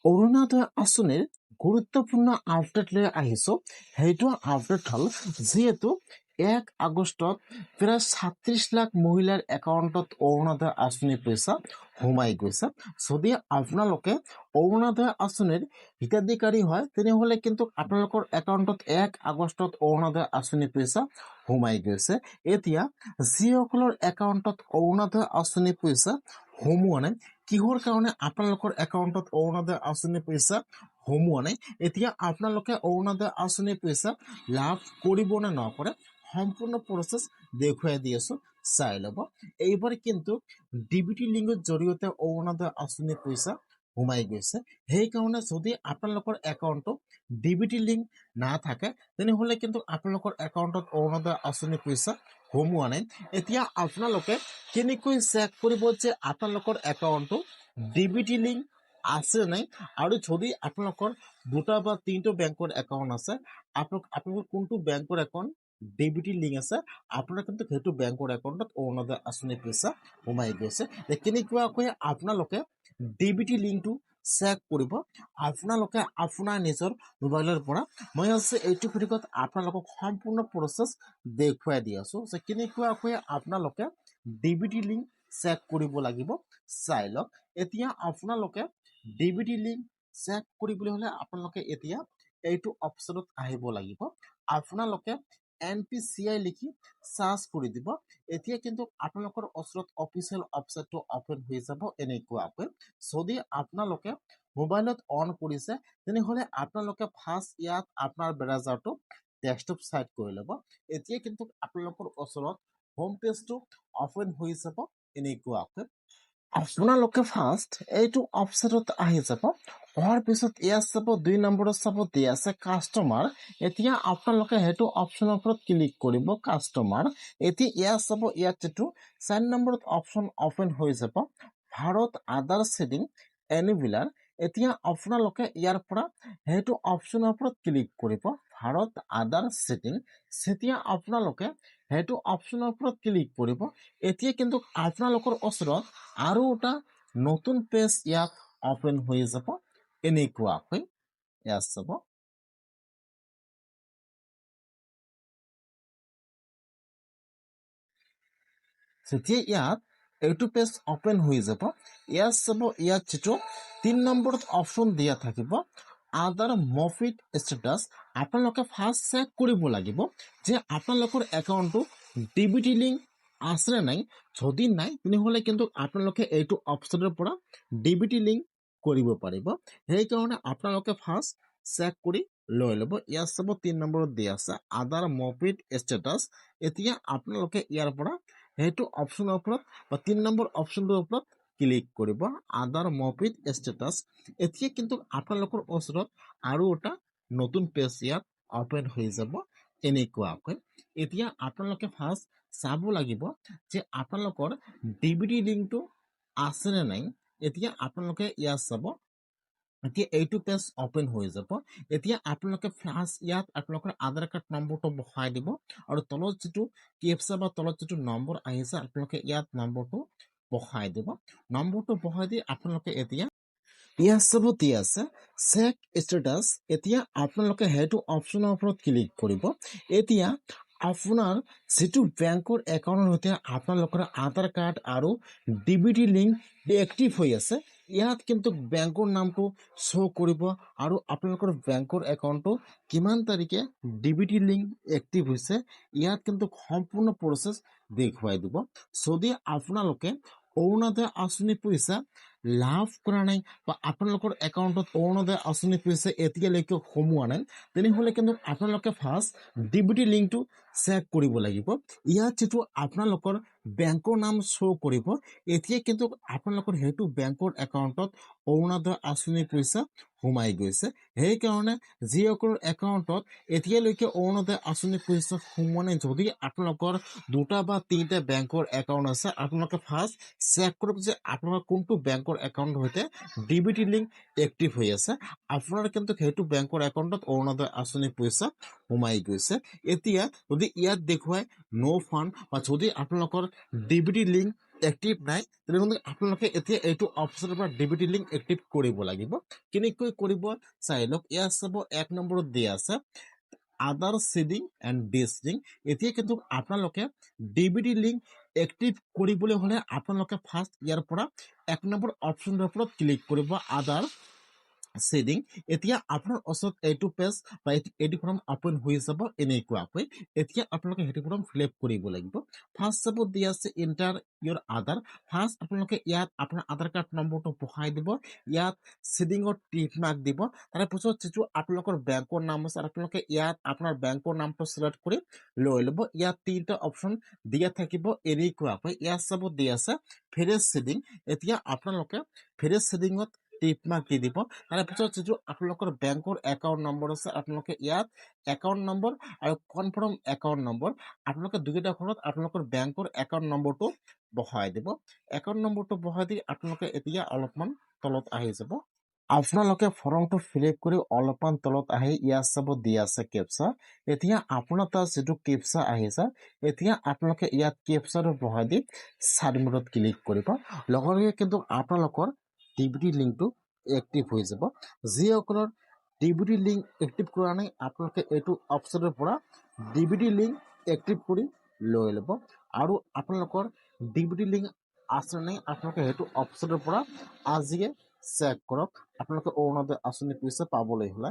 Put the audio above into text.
অৰুণোদয় আঁচনিৰ গুৰুত্বপূৰ্ণ আপডেট লৈ আহিছো। সেইটো আপডেট হ'ল যিহেতু 1 আগষ্টত প্ৰায় 36 লাখ মহিলাৰ একাউণ্টত অৰুণোদয় আঁচনিৰ পইচা সোমাই গৈছে। যদি আপোনালোকে অৰুণোদয় আঁচনিৰ হিতাধিকাৰী হয় তেনেহ'লে কিন্তু আপোনালোকৰ একাউণ্টত 1 আগষ্টত অৰুণোদয় আঁচনিৰ পইচা সোমাই গৈছে। এতিয়া যিসকলৰ একাউণ্টত অৰুণোদয় আঁচনিৰ পইচা সোমোৱা নাই, কিহৰ কাৰণে আপোনালোকৰ একাউণ্টত অৰুণোদয় আঁচনিৰ পইচা সোমোৱা নাই, এতিয়া আপোনালোকে অৰুণোদয় আঁচনিৰ পইচা লাভ কৰিব নে নকৰে সম্পূৰ্ণ প্ৰচেছ দেখুৱাই দি আছো, চাই ল'ব। এইবাৰ কিন্তু ডিবিটি লিংকৰ জৰিয়তে অৰুণোদয় আঁচনিৰ পইচা সোমাই গৈছে। সেইকাৰণে যদি আপোনালোকৰ একাউণ্টত ডিবিটি লিংক নাথাকে তেনেহ'লে কিন্তু আপোনালোকৰ একাউণ্টত অৰুণোদয় আঁচনিৰ পইচা সোমোৱা নাই। এতিয়া আপোনালোকে কেনেকৈ চেক কৰিব যে আপোনালোকৰ একাউণ্টটো ডিবিটি লিংক আছে নাই, আৰু যদি আপোনালোকৰ 2টা বা 3টা বেংকৰ একাউণ্ট আছে, আপোনালোকৰ কোনটো বেংকৰ একাউণ্ট ডিবিটি লিংক আছে, আপোনাৰ কিন্তু সেইটো বেংকৰ একাউণ্টত অৰুণোদয় আঁচনিৰ পইচা সোমাই গৈছে। কেনেকুৱাকৈ আপোনালোকে ডিবিটি লিংকটো চেক কৰিব আপোনালোকে আপোনাৰ নিজৰ মোবাইলৰ পৰা। মই এইটো ভিডিঅ'ত আপোনালোকক সম্পূৰ্ণ প্ৰচেছ দেখুৱাই দি আছো যে কেনেকুৱাকৈ আপোনালোকে ডিবিটি লিংক চেক কৰিব লাগিব, চাই লওক। এতিয়া আপোনালোকে ডিবিটি লিংক চেক কৰিবলৈ হ'লে আপোনালোকে এতিয়া এইটো অপশ্যনত আহিব লাগিব। আপোনালোকে NPCI লিখি চাৰ্চ কৰি দিব। এতিয়া কিন্তু আপোনালোকৰ ওচৰত অফিচিয়েল ৱেবছাইটটো অপেন হৈ যাব এনেকুৱাকৈ। যদি আপোনালোকে মোবাইলত অন কৰিছে তেনেহ'লে আপোনালোকে ফাৰ্ষ্ট ইয়াত আপোনাৰ ব্ৰাউজাৰটো ডেস্কটপ চাইড কৰি ল'ব। এতিয়া কিন্তু আপোনালোকৰ ওচৰত হোম পেজটো অপেন হৈ যাব এনেকুৱাকৈ। আপোনালোকে ফাৰ্ষ্ট এইটো অপশ্যনত আহি যাব। অহাৰ পিছত ইয়াত চাব 2 নম্বৰত চাব দিয়া আছে কাষ্টমাৰ। এতিয়া আপোনালোকে সেইটো অপশ্যনৰ ওপৰত ক্লিক কৰিব কাষ্টমাৰ। এতিয়া ইয়াত চাব ইয়াত যিটো 4 নম্বৰত অপশ্যন অপেন হৈ যাব ভাৰত আধাৰ ছেডিং এনিভিলাৰ। এতিয়া আপোনালোকে ইয়াৰ পৰা সেইটো অপশ্যনৰ ওপৰত ক্লিক কৰিব ভাৰত আধাৰ ছেটিং। যেতিয়া আপোনালোকে সেইটো অপশ্যনৰ ওপৰত ক্লিক কৰিব, এতিয়া কিন্তু আপোনালোকৰ ওচৰত আৰু এটা নতুন পেজ ইয়াত অপেন হৈ যাব এনেকুৱাকৈ। ইয়াত চাব যেতিয়া ইয়াত এইটো পেজ অপেন হৈ যাব, ইয়াত চাব ইয়াত যিটো 3 নম্বৰত অপশ্যন দিয়া থাকিব আধাৰ মফিট ষ্টেটাছ। আপোনালোকে ফাৰ্ষ্ট চেক কৰিব লাগিব যে আপোনালোকৰ একাউণ্টটো ডিবিটি লিংক আছে নে নাই। যদি নাই তেনেহ'লে কিন্তু আপোনালোকে এইটো অপশ্যনৰ পৰা ডিবিটি লিংক কৰিব পাৰিব। সেইকাৰণে আপোনালোকে ফাৰ্ষ্ট চেক কৰি লৈ ল'ব। ইয়াত চাব 3 নম্বৰত দিয়া আছে আধাৰ মফিট ষ্টেটাছ। এতিয়া আপোনালোকে ইয়াৰ পৰা সেইটো অপশ্যনৰ ওপৰত বা 3 নম্বৰ অপশ্যনটোৰ ওপৰত ক্লিক কৰিব আধাৰ মফিট ষ্টেটাছ। এতিয়া কিন্তু আপোনালোকৰ ওচৰত আৰু এটা নতুন পেজ ইয়াত অপেন হৈ যাব এনেকুৱাকৈ। এতিয়া আপোনালোকে ফাৰ্ষ্ট চাব লাগিব যে আপোনালোকৰ ডিবিটি লিংকটো আছে নে নাই। এতিয়া আপোনালোকে ইয়াত চাব, এতিয়া এইটো পেজ অপেন হৈ যাব। এতিয়া আপোনালোকে ফাৰ্ষ্ট ইয়াত আপোনালোকৰ আধাৰ কাৰ্ড নম্বৰটো বহাই দিব, আৰু তলত যিটো কেপচা বা তলত যিটো নম্বৰ আহিছে আপোনালোকে ইয়াত নম্বৰটো বহাই দিব। নম্বৰটো বহাই দি আপোনালোকে এতিয়া ইয়াত চাব দিয়া আছে চেক ষ্টেটাছ। এতিয়া আপোনালোকে সেইটো অপশ্যনৰ ওপৰত ক্লিক কৰিব। এতিয়া আপোনাৰ যিটো বেংকৰ একাউণ্টৰ সৈতে আপোনালোকৰ আধাৰ কাৰ্ড আৰু ডিবিটি লিংক এক্টিভ হৈ আছে, ইয়াত কিন্তু বেংকৰ নামটো শ্ব' কৰিব আৰু আপোনালোকৰ বেংকৰ একাউণ্টটো কিমান তাৰিখে ডিবিটি লিংক এক্টিভ হৈছে ইয়াত কিন্তু সম্পূৰ্ণ প্ৰচেছ দেখুৱাই দিব। যদি আপোনালোকে অৰুণোদয় আঁচনিৰ পইচা লাভ কৰা নাই বা আপোনালোকৰ একাউণ্টত অৰুণোদয় আঁচনিৰ পইচা এতিয়ালৈকে সোমোৱা নাই, তেনেহ'লে কিন্তু আপোনালোকে ফাৰ্ষ্ট ডিবিটি লিংকটো চেক কৰিব লাগিব। ইয়াত যিটো আপোনালোকৰ বেংকৰ নাম শ্ব' কৰিব, এতিয়া কিন্তু আপোনালোকৰ সেইটো বেংকৰ একাউণ্টত অৰুণোদয় আঁচনিৰ পইচা সোমাই গৈছে। সেইকাৰণে যিসকলৰ একাউণ্টত এতিয়ালৈকে অৰুণোদয় আঁচনিৰ পইচা সোমোৱা নাই, যদি আপোনালোকৰ 2টা বা 3টা বেংকৰ একাউণ্ট আছে, আপোনালোকে ফাৰ্ষ্ট চেক কৰিব যে আপোনালোকৰ কোনটো বেংকৰ একাউণ্টৰ সৈতে ডিবিটি লিংক এক্টিভ হৈ আছে। আপোনাৰ কিন্তু সেইটো বেংকৰ একাউণ্টত অৰুণোদয় আঁচনিৰ পইচা সোমাই গৈছে। এতিয়া যদি ইয়াত দেখুৱাই ন' ফাণ্ড বা যদি আপোনালোকৰ ডিবিটি লিংক এক্টিভ নাই তেনেহ'লে আপোনালোকে এতিয়া এইটো অপশ্যনৰ পৰা ডিবিটি লিংক এক্টিভ কৰিব লাগিব কেনেকৈ কৰিব চাই লওক ইয়াত চাব 1 নম্বৰত দিয়া আছে আদাৰ চিডিং এণ্ড ডিচিডিং এতিয়া কিন্তু আপোনালোকে ডিবিটি লিংক এক্টিভ কৰিবলৈ হ'লে আপোনালোকে ফাৰ্ষ্ট ইয়াৰ পৰা 1 নম্বৰ অপশ্যনৰ ওপৰত ক্লিক কৰিব আদাৰ চিডিং এতিয়া আপোনাৰ ওচৰত এইটো পেজ বা এইটো ফৰ্ম ওপেন হৈ যাব এনেকুৱাকৈ এতিয়া আপোনালোকে সেইটো ফৰ্ম ফিল আপ কৰিব লাগিব ফাৰ্ষ্ট চাব দিয়া আছে ইণ্টাৰ ইয়ৰ আধাৰ ফাৰ্ষ্ট আপোনালোকে ইয়াত আপোনাৰ আধাৰ কাৰ্ড নম্বৰটো বহাই দিব ইয়াত চিডিঙত টিক মাৰ্ক দিব তাৰপিছত যিটো আপোনালোকৰ বেংকৰ নাম আছে আপোনালোকে ইয়াত আপোনাৰ বেংকৰ নামটো চিলেক্ট কৰি লৈ ল'ব ইয়াত তিনিটা অপশ্যন দিয়া থাকিব এনেকুৱাকৈ ইয়াত চাব দিয়া আছে ভেৰিয়াছ চিডিং এতিয়া আপোনালোকে ভেৰিয়াছ চিডিঙত টিক মাৰ্ক দি দিব তাৰপিছত যিটো আপোনালোকৰ বেংকৰ একাউণ্ট নম্বৰ আছে আপোনালোকে ইয়াত একাউণ্ট নম্বৰ আৰু কনফাৰ্ম একাউণ্ট নম্বৰ আপোনালোকে দুয়োটা ঘৰত আপোনালোকৰ বেংকৰ একাউণ্ট নম্বৰটো বহাই দিব একাউণ্ট নম্বৰটো বহাই দি আপোনালোকে এতিয়া অলপমান তলত আহি যাব আপোনালোকে ফৰ্মটো ফিল আপ কৰি অলপমান তলত আহি ইয়াত চাব দিয়া আছে কেপচা এতিয়া আপোনাৰ তাত যিটো কেপচা আহিছে এতিয়া আপোনালোকে ইয়াত কেপচাটো বহাই দি ছাবমিটত ক্লিক কৰিব লগে লগে কিন্তু আপোনালোকৰ ডিবিটি লিংকটো এক্টিভ হৈ যাব যিসকলৰ ডিবিটি লিংক এক্টিভ কৰা নাই আপোনালোকে এইটো অপশ্যনৰ পৰা ডিবিটি লিংক এক্টিভ কৰি লৈ ল'ব আৰু আপোনালোকৰ ডিবিটি লিংক আছে নাই আপোনালোকে সেইটো অপশ্যনৰ পৰা আজিয়ে চেক কৰক আপোনালোকে অৰুণোদয় আঁচনি পইচা পাবলৈ হ'লে